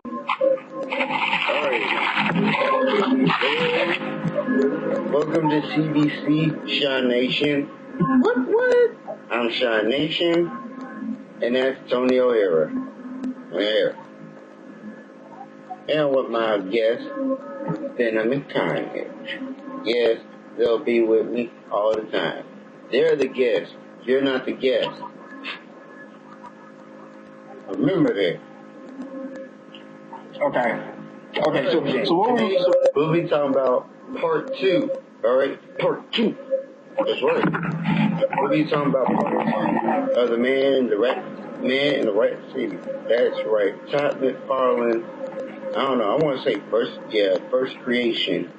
Alright. Welcome to CBC Sean Nation. What? I'm Sean Nation, and that's Tony O'Hara. There. And with my guest, Cinnamon Carnage. Yes, they'll be with me all the time. They're the guests. You're not the guest. Remember that. Okay, so what we'll be talking about part 2, alright? Part 2. That's right. We'll be talking about part 2 of the Man in the Rat City. That's right. Todd McFarlane, I don't know, I want to say first creation.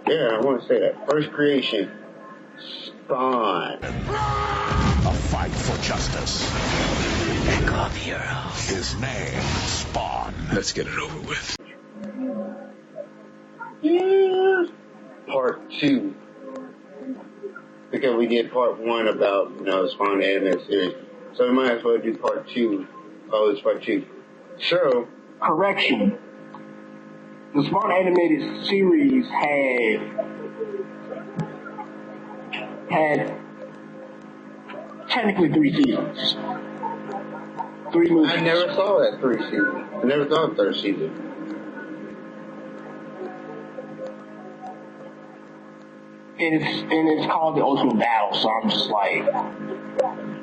Yeah, I want to say that. First creation. Spawn. A fight for justice. Back off, hero. His name, Spawn. Let's get it over with. Yeah. Part 2. Because we did part 1 about, Spawn the animated series. So we might as well do part 2. Oh, it's part 2. So. Correction. The Spawn animated series had technically 3 seasons. 3 movies. I never saw that 3 season. I never saw the 3rd season. And it's called The Ultimate Battle, so I'm just like...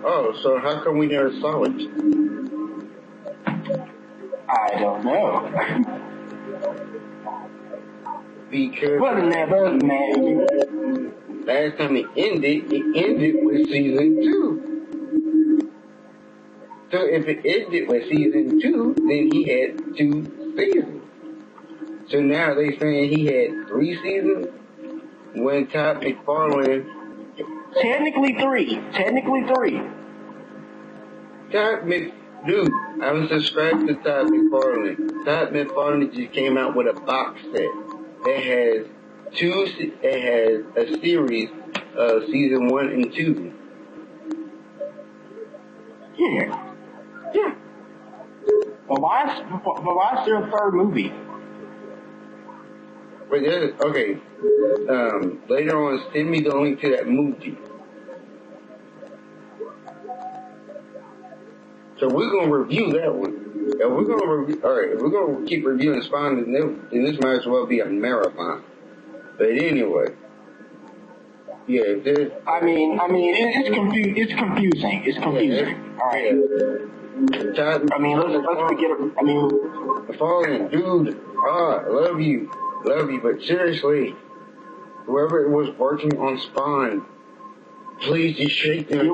Oh, so how come we never saw it? I don't know. Because... But never, man. Last time it ended with season 2. So if it ended with season 2, then he had 2 seasons. So now they saying he had 3 seasons when Todd McFarlane... Technically 3. Dude, I'm subscribed to Todd McFarlane. Todd McFarlane just came out with a box set that has a series of season 1 and 2. Yeah. But why is there a 3rd movie? Wait, okay. Later on, send me the link to that movie. So we're gonna review that one. If we're gonna keep reviewing Spawn, then this might as well be a marathon. But anyway, yeah. It's confusing. It's confusing. All right. Let's forget it. Falling, dude. I love you, but seriously, whoever was working on Spawn, please just shake them.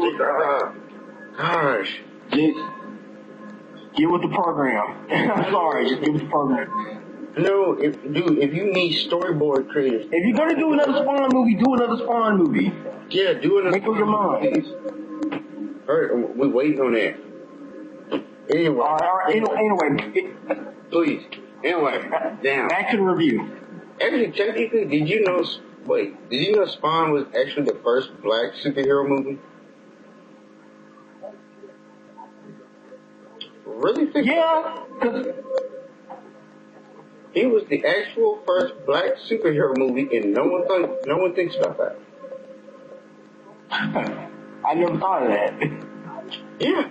Gosh. Just get with the program. I'm sorry, just get with the program. No, if you need storyboard creators. If you're gonna do another Spawn movie, do another Spawn movie. Yeah, do another. Make up your mind. Alright, we're waiting on that. Anyway. Alright. Anyway. Please. Anyway, damn. Back to the review. Actually, technically, did you know Spawn was actually the first black superhero movie? Really? Yeah, because he was the actual first black superhero movie, and no one thinks about that. I never thought of that. Yeah.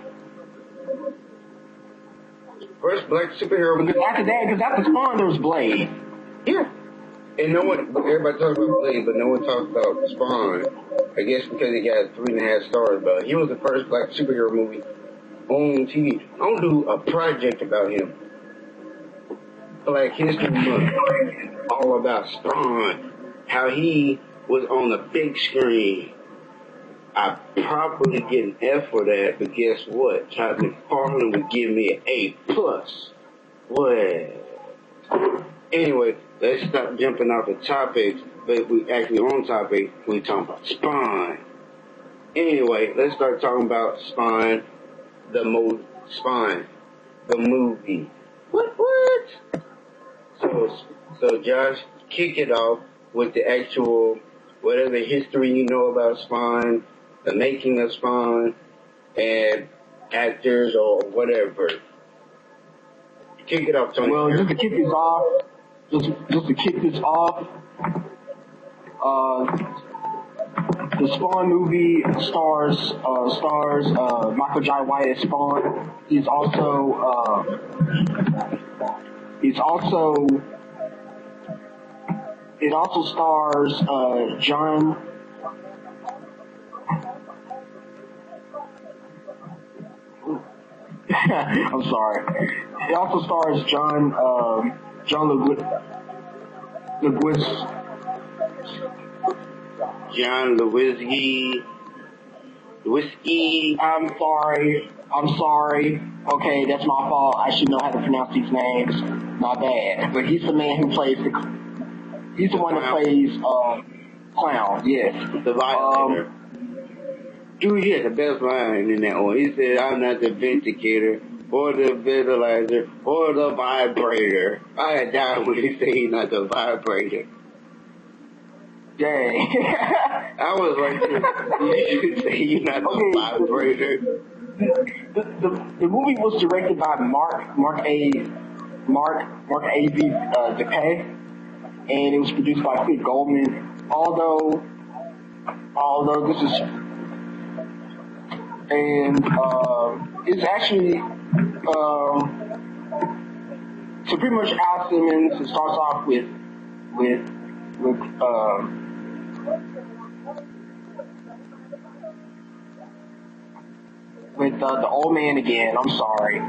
First black superhero movie. Because after Spawn, there was Blade. Yeah. And everybody talks about Blade, but no one talks about Spawn. I guess because he got 3.5 stars, but he was the first black superhero movie on TV. I'm gonna do a project about him. Black History Month. All about Spawn. How he was on the big screen. I probably get an F for that, but guess what? Todd McFarlane would give me an A+. What? Anyway, let's stop jumping off the topics, but we actually on topic. We talking about Spawn. Anyway, let's start talking about Spawn. Spawn, the movie. What? So Josh, kick it off with the actual, whatever history you know about Spawn, the making of Spawn, and actors or whatever. Kick it off, Tony. Well, just to kick this off, the Spawn movie stars Michael Jai White as Spawn. It also stars John. I'm sorry. It also stars John Whiskey. I'm sorry. Okay, that's my fault. I should know how to pronounce these names. My bad. But he's the man who plays he's the one that plays Clown. Yes. The violator. Dude, he had the best line in that one. He said, "I'm not the vindicator, or the vitalizer, or the vibrator." I had died when he said he's not the vibrator. Dang. I was like, you should say you're not the vibrator. The movie was directed by Mark A. V. DePay, and it was produced by Cliff Goldman. Although this is, and it's actually so pretty much Al Simmons. It starts off with the old man again. I'm sorry.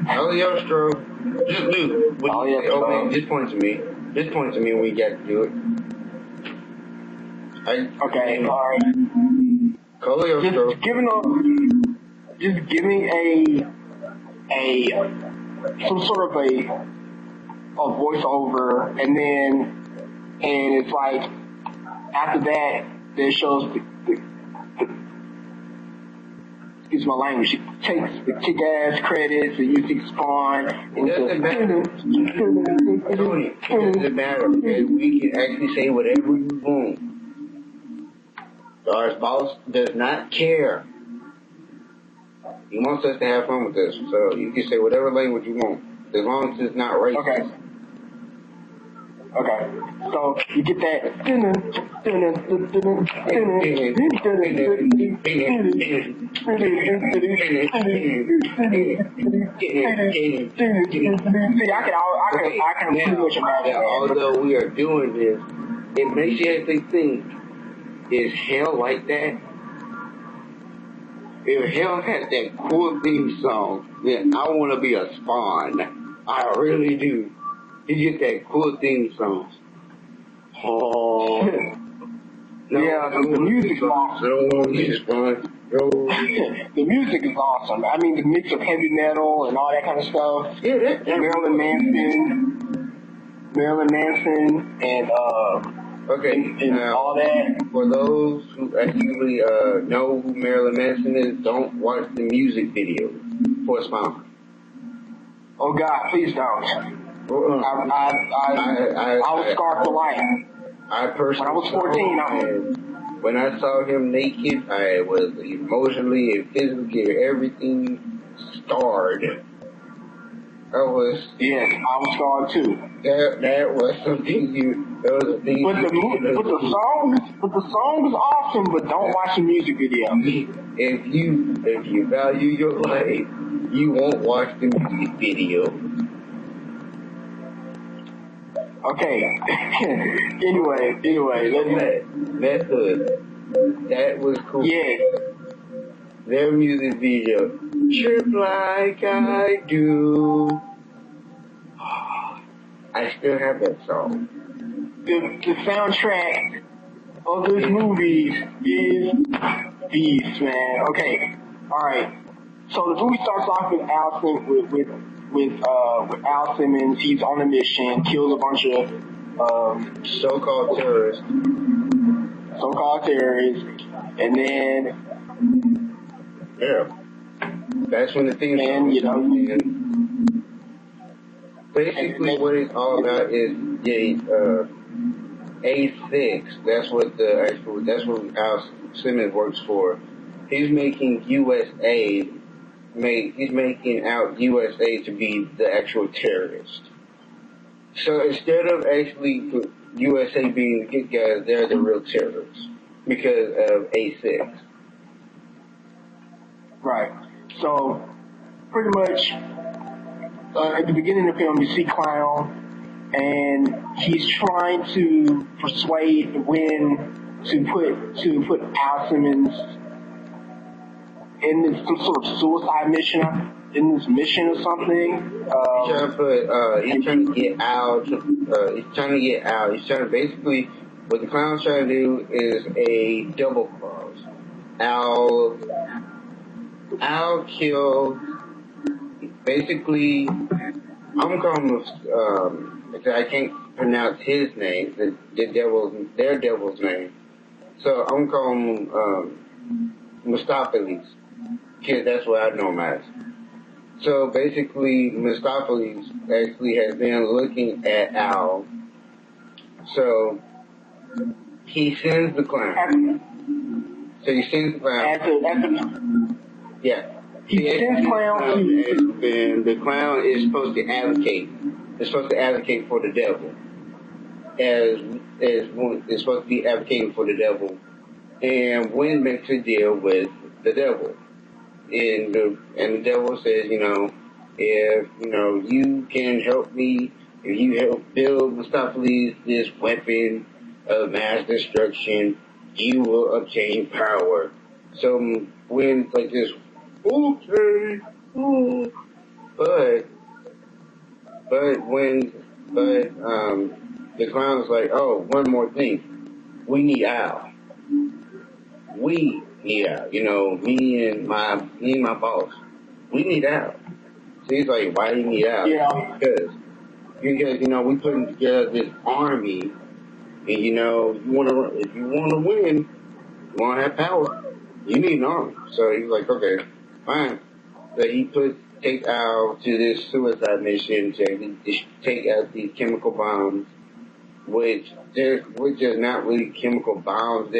Cagliostro. Just do. Just point to me. Just point to me when we get to do it. Okay. All right. Cagliostro. Just give me some sort of a voiceover, and it's like after that there shows excuse my language. It takes the kick-ass credits and you see Spawn. It doesn't matter. Tony, it doesn't matter. Okay? We can actually say whatever we want. Our boss does not care. He wants us to have fun with this, so you can say whatever language you want, as long as it's not racist. Okay. So you get that. I can pretty much imagine. Although we are doing this, it makes you actually think: is hell like that? If hell had that cool theme song, then I want to be a Spawn. I really do. You get that cool theme song. Oh. No, yeah, the music is awesome. I don't want to be a Spawn. No. The music is awesome. I mean, the mix of heavy metal and all that kind of stuff. Yeah, that's Marilyn Manson, and and all that. For those who actually know who Marilyn Manson is, don't watch the music video for Spawn. Oh God, please don't. I was scarred for life. I personally, when I was 14, when I saw him naked, I was emotionally and physically everything scarred. I was scarred too. That was something But the song is awesome. But don't watch the music video. If you value your life, you won't watch the music video. Okay. anyway, that's good. That was cool. Yeah. Their music video. Trip like I do. I still have that song. The soundtrack of this movie is beast, man. Okay. Alright. So the movie starts off with with Al Simmons. He's on a mission, kills a bunch of so-called terrorists, and then that's when the thing basically what it's all about is A6. That's what Al Simmons works for. He's making U.S. aid making out USA to be the actual terrorist. So instead of actually USA being the good guys, they're the real terrorists because of A6. Right. So, pretty much, at the beginning of the film, you see Clown, and he's trying to persuade Wynn to put Al Simmons in this some sort of suicide mission, in this mission or something. He's trying to get out. He's trying to basically, what the Clown's trying to do is a double cross. Al killed, basically, I'm calling him, I can't pronounce his name, their devil's name. So I'm calling him, Mustapheles, because that's what I know him as. So basically, Mustapheles actually has been looking at Al. So he sends the Clown. Yeah. He sends Clown to... And the Clown is supposed to advocate. It's supposed to advocate for the devil. It's supposed to be advocating for the devil. And Wynn makes a deal with the devil. And the devil says, if, you can help me, if you help build Mustapheles this weapon of mass destruction, you will obtain power. So Wynn's like this, okay, but the Clown's like, oh, one more thing. We need Al. Me and my boss. We need Al. So he's like, why do you need Al? Yeah. Because, we putting together this army, and if you want to win, you want to have power, you need an army. So he's like, okay, fine. So he takes Al to this suicide mission to take out these chemical bombs, which is not really chemical bombs.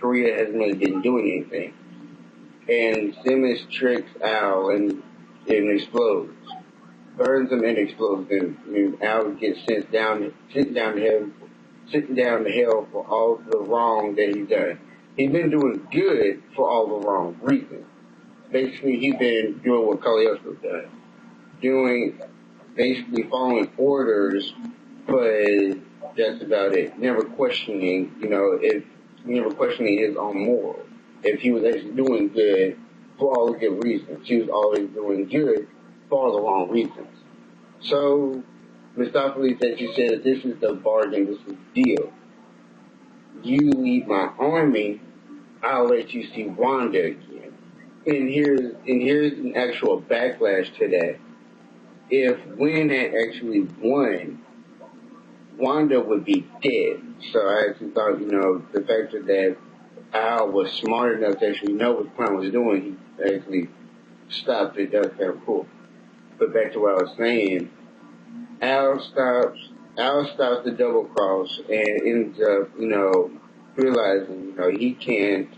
Korea hasn't really been doing anything. And Simmons tricks Al and explodes. Burns him and explodes him. And Al gets sent down to hell for all the wrong that he's done. He's been doing good for all the wrong reasons. Basically, he's been doing what Cagliostro does. Basically following orders, but that's about it. Never questioning his own morals. If he was actually doing good for all the good reasons. He was always doing good for all the wrong reasons. So, Mustapheles actually said, this is the bargain, this is the deal. You lead my army, I'll let you see Wanda again. And here's an actual backlash to that. If Wynn had actually won, Wanda would be dead. So I actually thought, the fact that Al was smart enough to actually know what the Clown was doing, he actually stopped it. That was kind of cool. But back to what I was saying, Al stops the double cross and ends up, realizing, he can't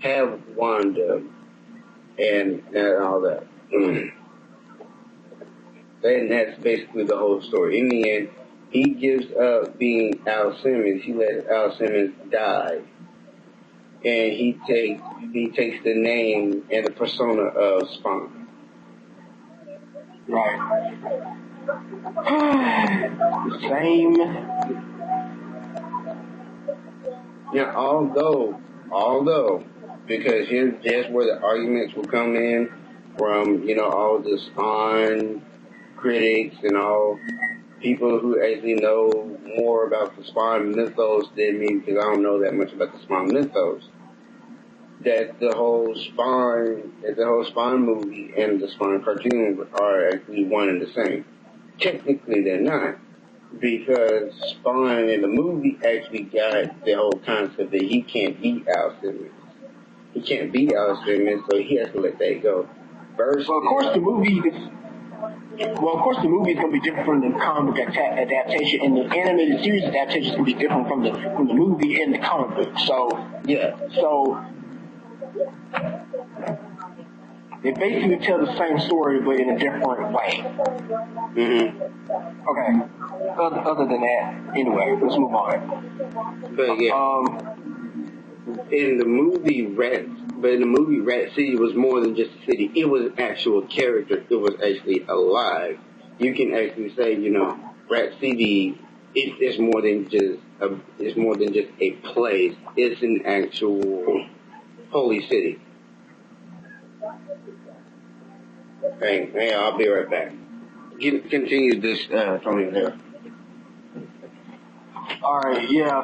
have Wanda and all that. And that's basically the whole story. In the end, he gives up being Al Simmons. He lets Al Simmons die. And he takes the name and the persona of Spawn. Right. Same. Yeah, although, because here's where the arguments will come in from, all the Spawn critics and all people who actually know more about the Spawn mythos than me, because I don't know that much about the Spawn mythos. That the whole Spawn movie and the Spawn cartoon are actually one and the same. Technically, they're not, because Spawn in the movie actually got the whole concept that he can't beat Al Simmons. He can't beat Al Simmons, so he has to let that go. Versus, of course, the movie is going to be different from the comic book adaptation, and the animated series adaptation is going to be different from the movie and the comic book. So, yeah. So, They basically tell the same story, but in a different way. Okay. Other than that, anyway, let's move on. But yeah, in the movie Rat City was more than just a city. It was an actual character. It was actually alive. You can actually say, Rat City. It's more than just a place. It's an actual holy city. Hey, I'll be right back. Continue this, Tony. There. All right, yeah.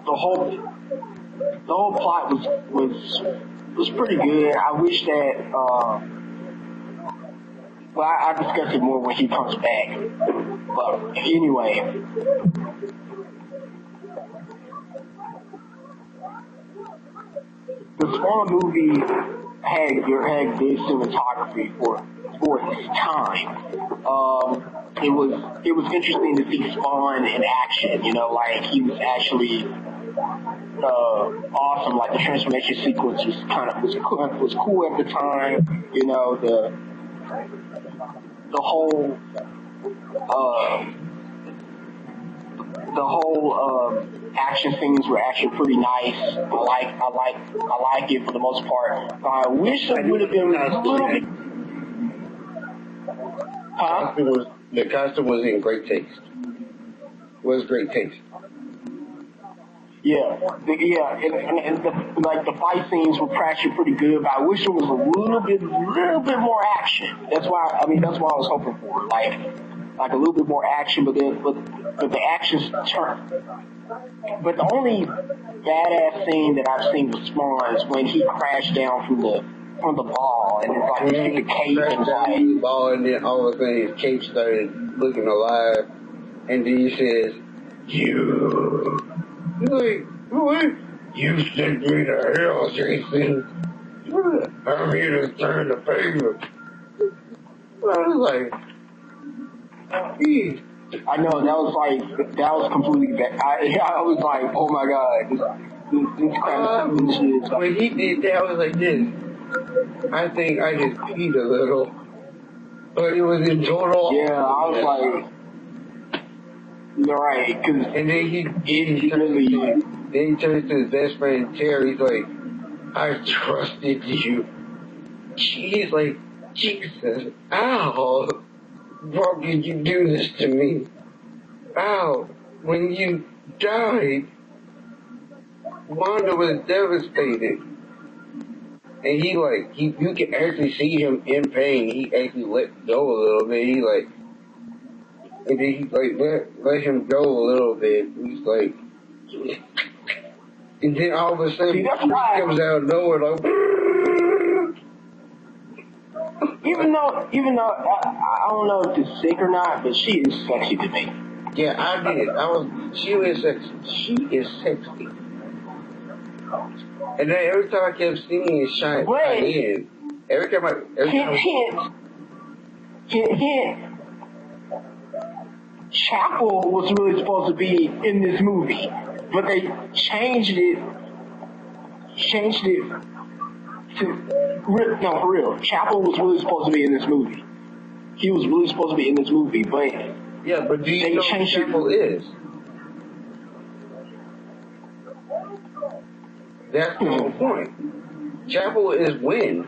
The whole plot was pretty good. I wish that. I discuss it more when he comes back. But anyway. The Spawn movie had good cinematography for its time. It was interesting to see Spawn in action. Like he was actually awesome. Like the transformation sequence was cool at the time. The whole action scenes were actually pretty nice. I like it for the most part. I wish it would have been a little bit. Huh? The costume was in great taste. Was great taste. Yeah, and the fight scenes were actually pretty good. But I wish it was a little bit more action. That's why I was hoping for. Like a little bit more action, but the action's turn. But the only badass scene that I've seen with Spawn is when he crashed down from the ball, and it's like you see the cape and the ball, and then all of a sudden his cape started looking alive, and then he says, "You." He's like, "What? You sent me to hell, Jason. I'm here to return the favor." I was like, geez. I know, that was completely bad. I was like, oh my god, this crap is when he did that, I was like this. I think I just peed a little. But it was in total. Yeah, I was like, you're right, cause and then he turns to his best friend Terry. He's like, I trusted you. He's like, Jesus, ow. Why did you do this to me? Ow. When you died, Wanda was devastated. And you can actually see him in pain. He actually let go a little bit. And then he let him go a little bit. He's like, and then all of a sudden, he comes out of nowhere like, even though I don't know if it's sick or not, but she is sexy to me. Yeah, I did. She is sexy. She is sexy. And then every time I kept seeing it shine in, hint. Chapel was really supposed to be in this movie, but they changed it to, no, for real. Chapel was really supposed to be in this movie. He was really supposed to be in this movie, but yeah, but do you know who Chapel is? That's the whole point. Chapel is Wynn.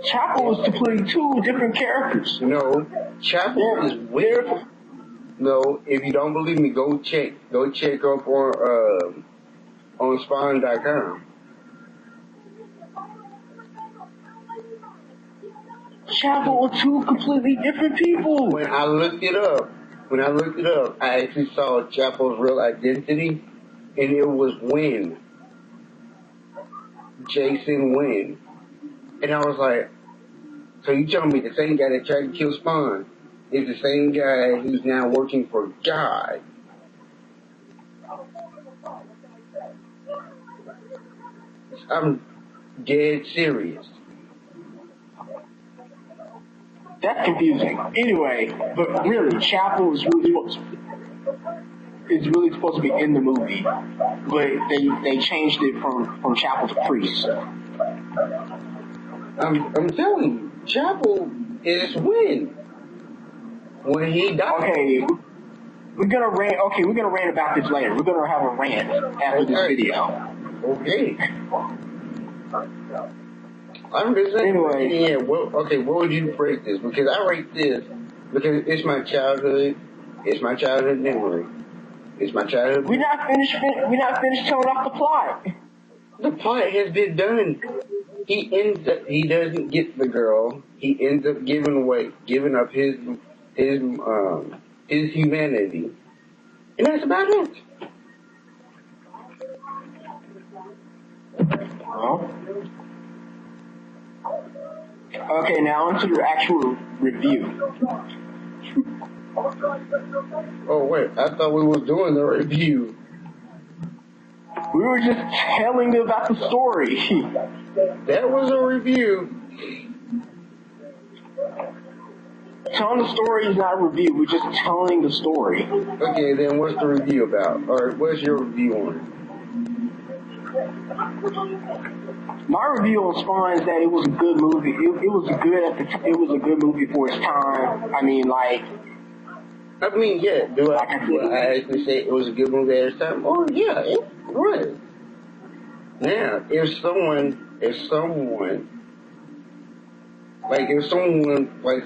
Chapel was to play two different characters. No, Chapel is Wynn. No, if you don't believe me, go check up on Spawn.com. Chapel were two completely different people. When I looked it up, I actually saw Chapel's real identity, and it was Wynn. Jason Wynn. And I was like, so you telling me the same guy that tried to kill Spawn is the same guy who's now working for God? I'm dead serious. That's confusing. Anyway, but really, Chapel is really supposed to be in the movie, but they changed it from Chapel to Priest. I'm telling you, Chapel is when he died. Okay, we're gonna rant. Okay, we're gonna rant about this later. We're gonna have a rant after this video. Okay. I'm just saying. Anyway. Yeah. What would you rate this? Because I rate this because it's my childhood. It's my childhood memory. It's my childhood. We're not finished telling off the plot. The plot has been done. He doesn't get the girl. He ends up giving up his humanity, and that's about it. Well, okay, now onto the actual review. Oh wait, I thought we were doing the review. We were just telling you about the story. That was a review. Telling the story is not a review. We're just telling the story. Okay, then what's the review about? Or what's your review on it? My review on Spawn is that it was a good movie. It was good at the it was a good movie for its time. I mean, yeah. Do I actually say it was a good movie at its time? Oh, yeah, it was. Now, if someone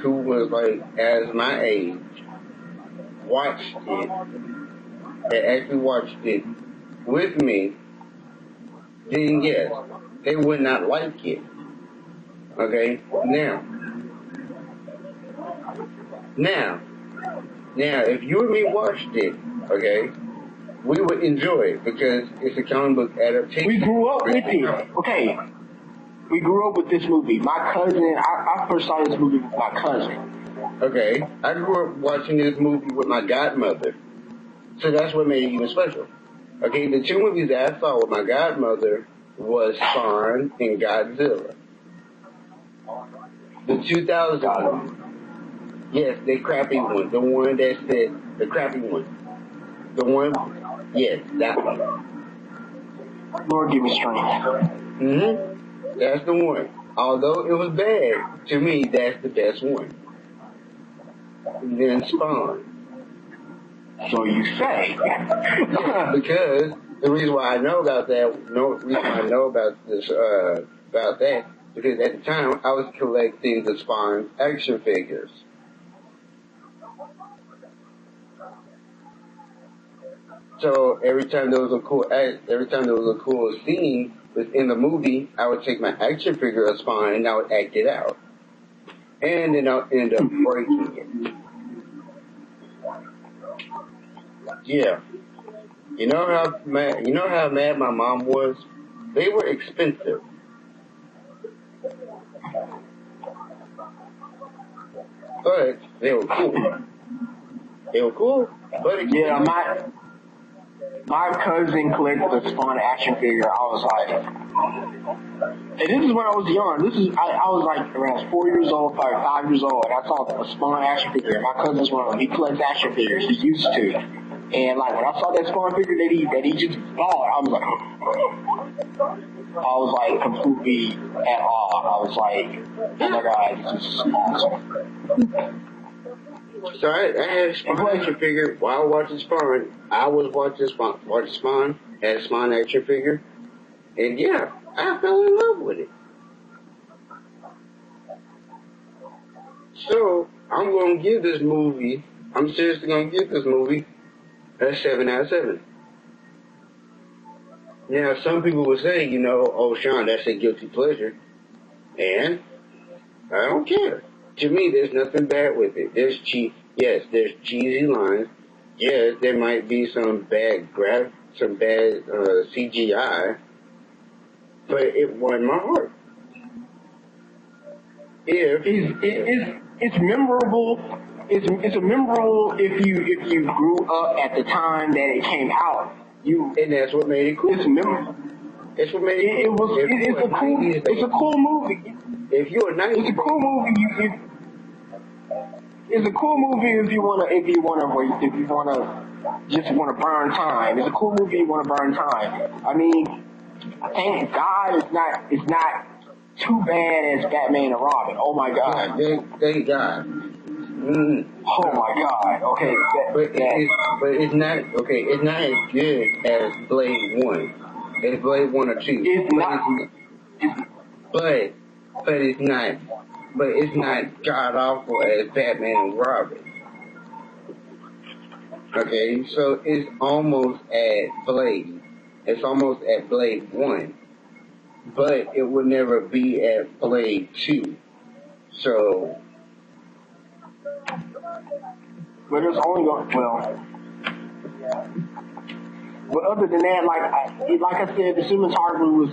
who was as my age watched it, and actually watched it with me, then yes, they would not like it. Okay? Now, if you and me watched it, okay, we would enjoy it because it's a comic book adaptation. we grew up with it. Okay. We grew up with this movie. My cousin, I first saw this movie with my cousin. Okay, I grew up watching this movie with my godmother, so that's what made it even special. Okay, the two movies that I saw with my godmother was Spawn and Godzilla. The 2000 one. Yes, the crappy one. The one that said, the crappy one. The one, yes, that one. Lord give me strength. Mm-hmm. That's the one. Although it was bad, to me, that's the best one. And then Spawn. So you say. Because the reason why I know about that, because at the time I was collecting the Spawn action figures. So every time there was a cool scene within the movie, I would take my action figure of Spawn and I would act it out, and then I'll end up breaking it. Yeah. You know how mad my mom was? They were expensive. But they were cool. But expensive. Yeah, my cousin collected the Spawn action figure. I was like, and this is when I was young. I was like around 4 years old, probably 5 years old, and I saw a Spawn action figure. My cousin's one of them. He collects action figures. He used to. And when I saw that Spawn figure that he just bought, I was like completely at awe. I was like, oh my god, this is awesome. So I had a Spawn action figure while watching Spawn. I was watching Spawn, had a Spawn action figure, and yeah, I fell in love with it. So I'm seriously gonna give this movie a 7 out of 7. Now, some people will say, oh, Sean, that's a guilty pleasure, and I don't care. To me, there's nothing bad with it. There's cheesy lines. Yes, there might be some bad CGI, but it won my heart. It's memorable. It's memorable if you grew up at the time that it came out. And that's what made it cool. It's memorable. It's what made it cool. It's a cool movie. If you're a 90s, it's a cool movie. it's a cool movie if you wanna just wanna burn time. It's a cool movie if you wanna burn time. I mean, thank God it's not too bad as Batman and Robin. Oh my God. Thank God. Oh my God. Okay. It's not okay. It's not as good as Blade 1. It's Blade 1 or 2. It's not. But it's not. But it's not god awful as Batman and Robin. Okay, so it's almost at Blade. It's almost at Blade 1. But it would never be at Blade 2. So. But it's only well. But other than that, like I said, the cinematography was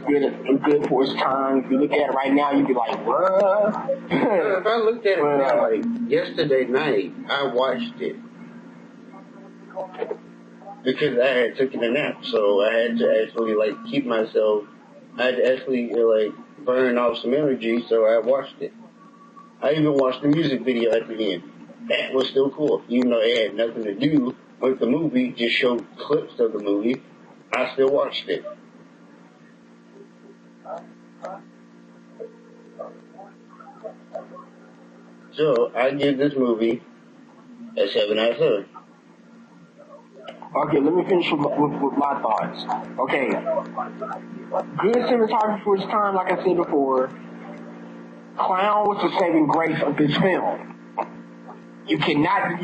good for its time. If you look at it right now, you'd be like, what? If I looked at it now, like yesterday night, I watched it because I had taken a nap, so I had to actually like keep myself. I had to actually like burn off some energy, so I watched it. I even watched the music video at the end. That was still cool, even though it had nothing to do with the movie, just showed clips of the movie. I still watched it. So I give this movie a 7 out of 7. Okay, let me finish with my thoughts. Okay, good cinematography for its time, like I said before. Clown was the saving grace of this film. You cannot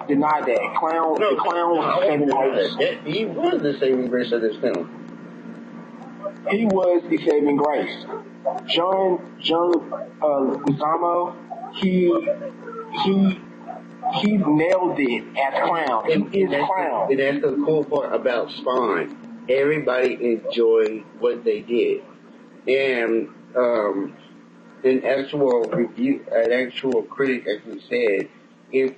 deny that. The clown was the saving grace. He was the saving grace of this film. He was the saving grace. John Leguizamo, he nailed it as Clown. He is Clown. And that's the cool part about Spawn. Everybody enjoyed what they did. And an actual critic actually said, if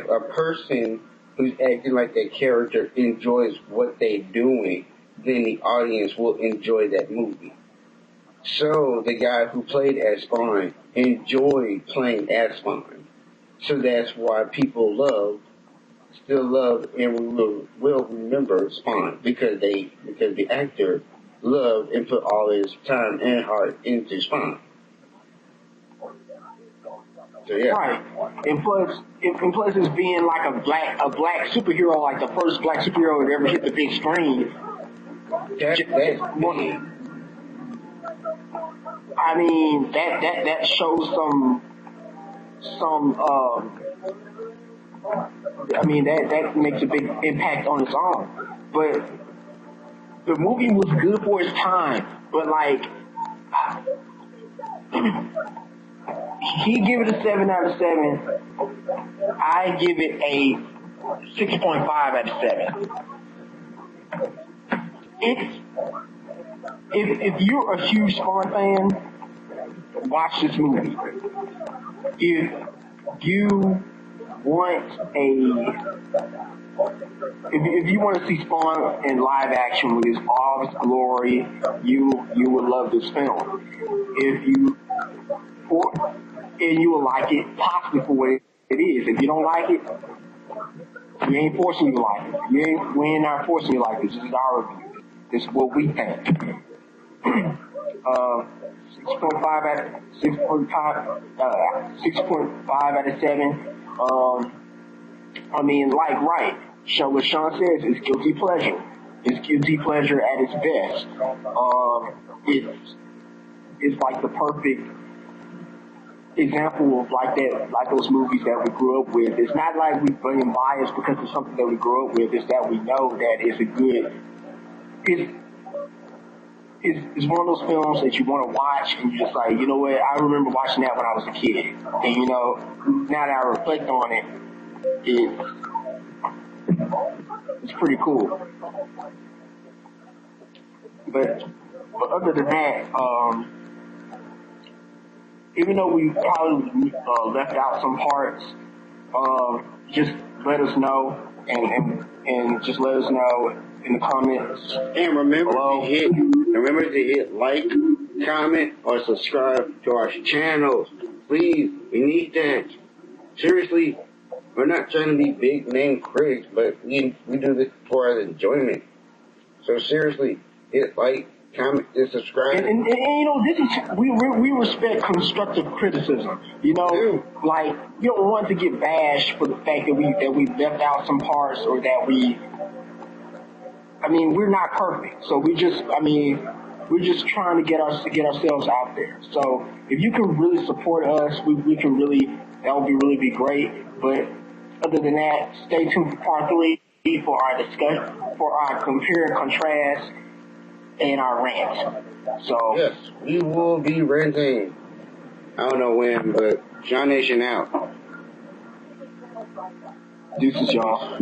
a person who's acting like that character enjoys what they're doing, then the audience will enjoy that movie. So the guy who played as Spawn enjoyed playing as Spawn. So that's why people still love, and will remember Spawn because the actor loved and put all his time and heart into Spawn. So yeah. Right. And plus it's being like a black superhero, like the first black superhero that ever hit the big screen. I mean, that shows some I mean, that makes a big impact on its own. But the movie was good for its time, but like he give it a 7 out of 7. I give it a 6.5 out of 7. If you're a huge Spawn fan, watch this movie. If you want if you want to see Spawn in live action with all its glory, you would love this film. And you will like it possibly for what it is. If you don't like it, we ain't forcing you to like it. We ain't not forcing you to like it. This is our review. This is what we think. 6.5 out of 7. I mean, like, right. What Sean says, it's guilty pleasure. It's guilty pleasure at its best. It's like the perfect example of like those movies that we grew up with. It's not like we're being biased because it's something that we grew up with. It's that we know that it's a good. It's one of those films that you want to watch and you're just like, you know what? I remember watching that when I was a kid, and you know, now that I reflect on it, it's pretty cool. But other than that, even though we probably left out some parts, just let us know and just let us know in the comments. And remember to hit like, comment, or subscribe to our channels. Please, we need that. seriously, we're not trying to be big name critics, but we do this for our enjoyment. So seriously, hit like, comment, and subscribe. And you know, this is we respect constructive criticism. You know, like you don't want to get bashed for the fact that we left out some parts or that we. I mean, we're not perfect, so we're just trying to get ourselves out there. So if you can really support us, we can really, that would be great. But other than that, stay tuned for part 3 for our discussion, for our compare and contrast and our rant. So yes, we will be ranting. I don't know when, but John Nation out. Deuces, y'all.